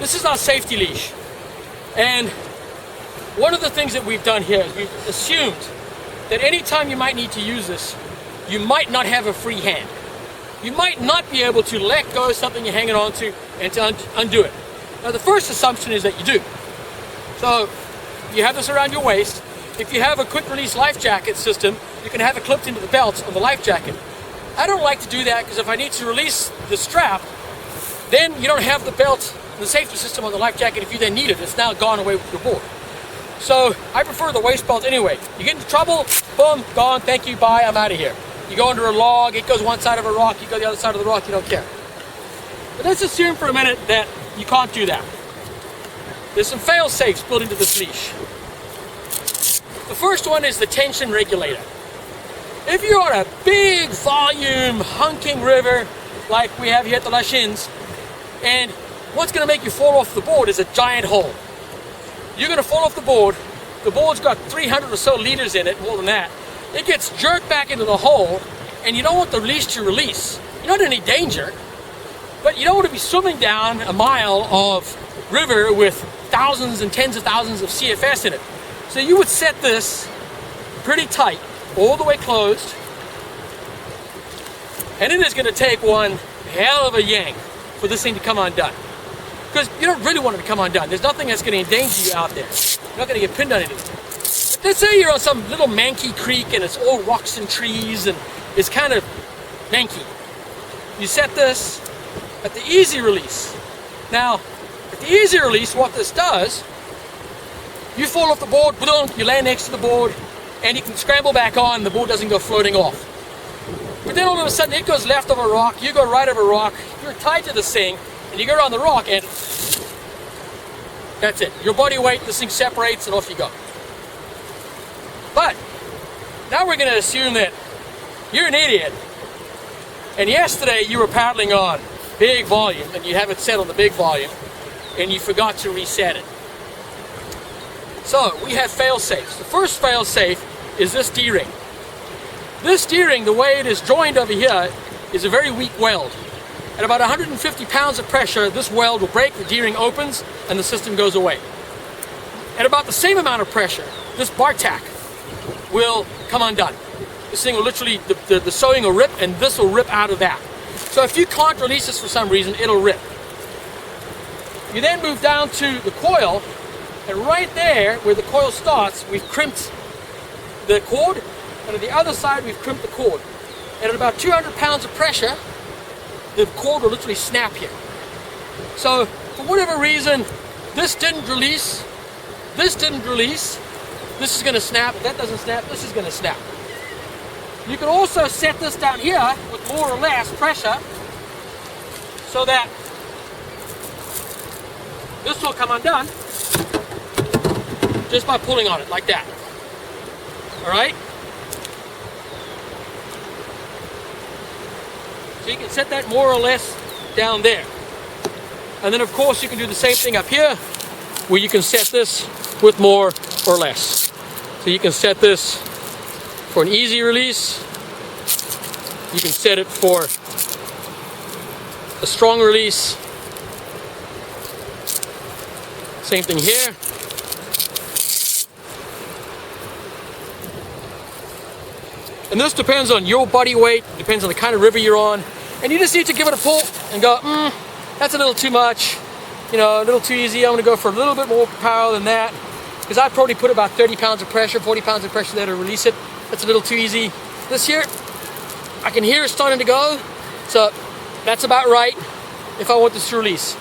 This is our safety leash. And one of the things that we've done here is we've assumed that anytime you might need to use this, you might not have a free hand. You might not be able to let go of something you're hanging on to and to undo it. Now the first assumption is that you do. So you have this around your waist. If you have a quick release life jacket system, you can have it clipped into the belt of the life jacket. I don't like to do that because if I need to release the strap, then you don't have the belt, the safety system on the life jacket. If you then need it, it's now gone away with your board. So I prefer the waist belt anyway. You get into trouble, boom, gone, thank you, bye, I'm out of here. You go under a log, it goes one side of a rock, you go the other side of the rock, you don't care. But let's assume for a minute that you can't do that. There's some fail-safes built into this leash. The first one is the tension regulator. If you're on a big volume hunking river like we have here at the Leash, and what's going to make you fall off the board is a giant hole. You're going to fall off the board's got 300 or so liters in it, more than that. It gets jerked back into the hole, and you don't want the leash to release. You're not in any danger, but you don't want to be swimming down a mile of river with thousands and tens of thousands of CFS in it. So you would set this pretty tight, all the way closed, and it is going to take one hell of a yank for this thing to come undone. Because you don't really want it to come undone. There's nothing that's going to endanger you out there. You're not going to get pinned on anything. But let's say you're on some little manky creek and it's all rocks and trees and it's kind of manky. You set this at the easy release. Now, at the easy release, what this does, you fall off the board, boom, you land next to the board, and you can scramble back on and the board doesn't go floating off. But then all of a sudden it goes left of a rock, you go right of a rock, you're tied to this thing, and you go around the rock and that's it. Your body weight, this thing separates and off you go. But now we're going to assume that you're an idiot and yesterday you were paddling on big volume and you have it set on the big volume and you forgot to reset it. So we have fail-safes. The first fail-safe is this D-ring. This D-ring, the way it is joined over here, is a very weak weld. At about 150 pounds of pressure, this weld will break, the D-ring opens, and the system goes away. At about the same amount of pressure, this bar tack will come undone. This thing will literally, the sewing will rip, and this will rip out of that. So if you can't release this for some reason, it'll rip. You then move down to the coil, and right there, where the coil starts, we've crimped the cord, and on the other side, we've crimped the cord. And at about 200 pounds of pressure, the cord will literally snap here. So, for whatever reason, this didn't release, this is going to snap, if that doesn't snap, this is going to snap. You can also set this down here with more or less pressure, so that this will come undone just by pulling on it like that. Alright? So you can set that more or less down there. And then of course you can do the same thing up here, where you can set this with more or less. So you can set this for an easy release. You can set it for a strong release. Same thing here. And this depends on your body weight, depends on the kind of river you're on. And you just need to give it a pull and go, that's a little too much, you know, a little too easy. I'm gonna go for a little bit more power than that. Because I'd probably put about 30 pounds of pressure, 40 pounds of pressure there to release it. That's a little too easy. This here, I can hear it starting to go. So that's about right if I want this to release.